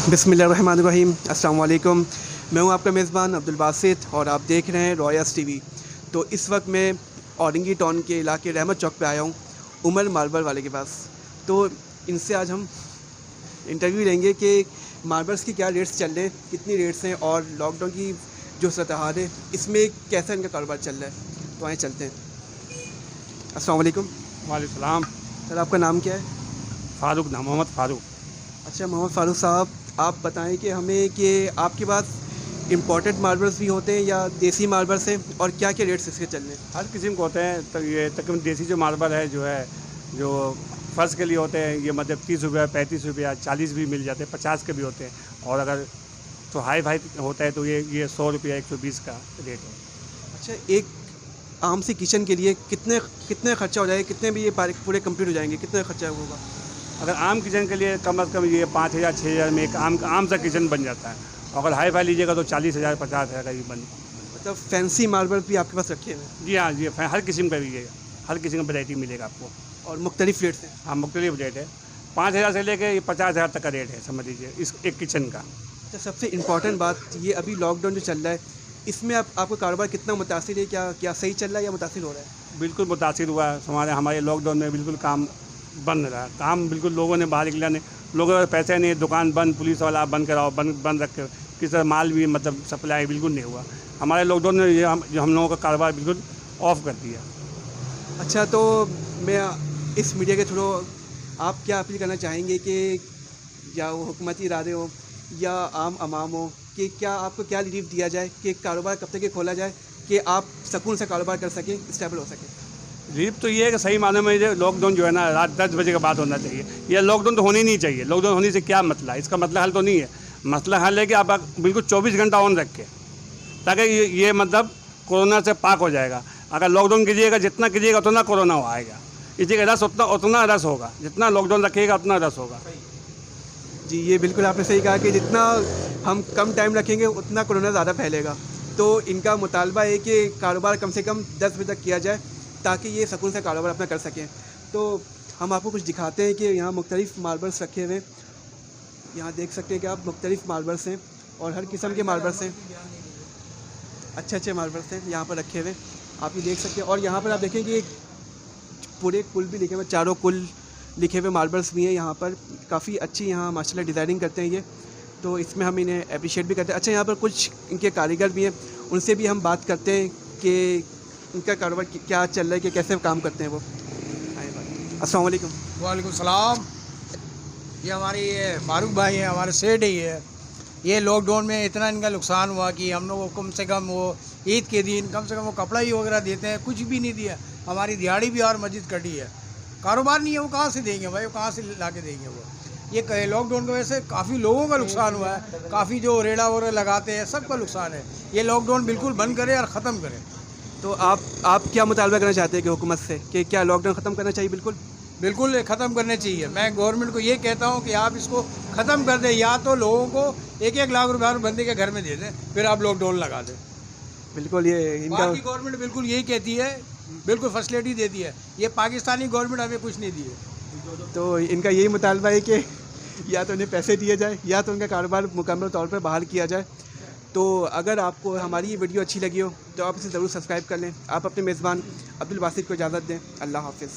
बिस्मिल्लाहिर्रहमानिर्रहीम। अस्सलाम वालेकुम। मैं हूं आपका मेज़बान अब्दुल बासित और आप देख रहे हैं रॉयस टीवी। तो इस वक्त मैं औरंगी टाउन के इलाके रहमत चौक पे आया हूं, उमर मार्बल वाले के पास। तो इनसे आज हम इंटरव्यू लेंगे कि मार्बल्स की क्या रेट्स चल रहे हैं, कितनी रेट्स हैं और लॉकडाउन की जो सूरत-ए-हाल है इसमें कैसा इनका कारोबार चल रहा है। तो आइए चलते हैं। अस्सलाम वालेकुम। वालेकुम सलाम। सर, आपका नाम क्या है? फ़ारूक नाम, मोहम्मद फ़ारूक। अच्छा, मोहम्मद फ़ारूक साहब, आप बताएं कि हमें कि आपके पास इम्पोर्टेड मार्बल्स भी होते हैं या देसी मार्बल्स हैं और क्या क्या रेट्स इसके चल रहे हैं? हर किस्म के होते हैं। तो ये तकरीबन देसी जो मार्बल है जो फ़र्श के लिए होते हैं, ये मतलब 30 रुपया, 35 रुपया, 40 भी मिल जाते हैं, 50 के भी होते हैं। और अगर तो हाई होता है तो ये 100 रुपया, 120 का रेट है। अच्छा, एक आम सी किचन के लिए कितने कितने खर्चा हो जाएगा, कितने में ये पूरे कंप्लीट हो जाएंगे, कितना खर्चा होगा? अगर आम किचन के लिए कम से कम ये 5,000 6,000 में एक आम सा किचन बन जाता है। अगर हाई फाई लीजिएगा तो 40,000 50,000 का ये बन। मतलब फैंसी मार्बल भी आपके पास रखे हुए हैं? जी हाँ, जी हर किस्म का भी है, हर किस्म का वैरायटी मिलेगा आपको। और मुख्तलिफ रेट्स हैं? हाँ, मुख्तलिफ रेट है। 5,000 से लेके 50,000 तक का रेट है, समझ लीजिए इस एक किचन का। तो सबसे इम्पॉर्टेंट बात ये, अभी लॉकडाउन जो चल रहा है इसमें आपका कारोबार कितना मुतासिर है? क्या क्या सही चल रहा है या मुतासिर हो रहा है? बिल्कुल मुतासिर हुआ है। हमारे लॉकडाउन में बिल्कुल काम बंद रहा। काम बिल्कुल लोगों ने बाहर निकला नहीं, लोगों के पैसे नहीं, दुकान बंद, पुलिस वाला बंद कराओ, बंद रख कर किसी तरह माल भी मतलब सप्लाई बिल्कुल नहीं हुआ। हमारे लॉकडाउन ने ये हम लोगों का कारोबार बिल्कुल ऑफ कर दिया। अच्छा, तो मैं इस मीडिया के थ्रू आप क्या अपील करना चाहेंगे कि या वो हुकूमती इरादे हो या आम अवाम हो कि क्या आपको क्या रिलीफ दिया जाए कि कारोबार कब तक खोला जाए कि आप सुकून से कारोबार कर सकें, स्टेबल हो सकें? रिलीफ तो ये है कि सही मानों में ये लॉकडाउन जो है ना रात 10 बजे के बाद होना चाहिए। यह लॉकडाउन तो होनी नहीं चाहिए। लॉकडाउन होने से क्या मतलब, इसका मतलब हल तो नहीं है। मसला हल है कि आप बिल्कुल 24 घंटा ऑन रखें ताकि ये मतलब कोरोना से पाक हो जाएगा। अगर लॉकडाउन कीजिएगा, जितना कीजिएगा उतना कोरोना आएगा। इसी का रस उतना रस होगा, जितना लॉकडाउन रखिएगा उतना रस होगा। जी, ये बिल्कुल आपने सही कहा कि जितना हम कम टाइम रखेंगे उतना कोरोना ज़्यादा फैलेगा। तो इनका मुतालबा है कि कारोबार कम से कम 10 बजे तक किया जाए ताकि ये सुकून से कारोबार अपना कर सकें। तो हम आपको कुछ दिखाते हैं कि यहाँ मुख्तलिफ़ मार्बल्स रखे हुए हैं। यहाँ देख सकते हैं कि आप मुख्तलिफ़ मार्बल्स हैं और हर किस्म के मार्बल्स हैं, अच्छे मार्बल्स हैं यहाँ पर रखे हुए, आप ये देख सकते हैं। और यहाँ पर आप देखें कि पूरे कुल भी लिखे हुए, चारों कुल लिखे हुए मार्बल्स भी हैं यहाँ पर। काफ़ी अच्छी यहाँ माशाल्लाह डिज़ाइनिंग करते हैं ये, तो इसमें हम इन्हें अप्रिशिएट भी करते हैं। अच्छा, यहाँ पर कुछ इनके कारीगर भी हैं, उनसे भी हम बात करते हैं कि इनका कारोबार क्या चल रहा है, कि कैसे काम करते हैं वो। अस्सलाम वालेकुम। वालेकुम सलाम। ये हमारे फारूक भाई हैं, हमारे सेठ ही है। ये लॉकडाउन में इतना इनका नुकसान हुआ कि हम लोग को कम से कम वो ईद के दिन कम से कम वो कपड़ा ही वगैरह देते हैं, कुछ भी नहीं दिया। हमारी दिहाड़ी भी और मस्जिद कटी है, कारोबार नहीं है, वो कहाँ से देंगे भाई, वो कहाँ से ला के देंगे वो। ये लॉकडाउन की वजह से काफ़ी लोगों का नुकसान हुआ है, काफ़ी जो रेड़ा वगैरह लगाते हैं सबका नुकसान है। ये लॉकडाउन बिल्कुल बंद करे और ख़त्म करें। तो आप क्या मुतालबा करना चाहते हैं कि हुकूमत से कि क्या लॉकडाउन ख़त्म करना चाहिए? बिल्कुल ख़त्म करने चाहिए। मैं गवर्नमेंट को ये कहता हूँ कि आप इसको ख़त्म कर दें, या तो लोगों को 1-1 लाख रुपये हर बंदे के घर में दे दें, फिर आप लॉकडाउन लगा दें। बिल्कुल, ये इनका गवर्नमेंट बिल्कुल यही कहती है, बिल्कुल फैसिलिटी देती है। ये पाकिस्तानी गवर्नमेंट हमें कुछ नहीं दी है। तो इनका यही मुतालबा है कि या तो उन्हें पैसे दिए जाए या तो उनका कारोबार मुकम्मल तौर पर बहाल किया जाए। तो अगर आपको हमारी ये वीडियो अच्छी लगी हो तो आप इसे ज़रूर सब्सक्राइब कर लें। आप अपने मेज़बान अब्दुल बासित को इजाज़त दें। अल्लाह हाफ़िज़।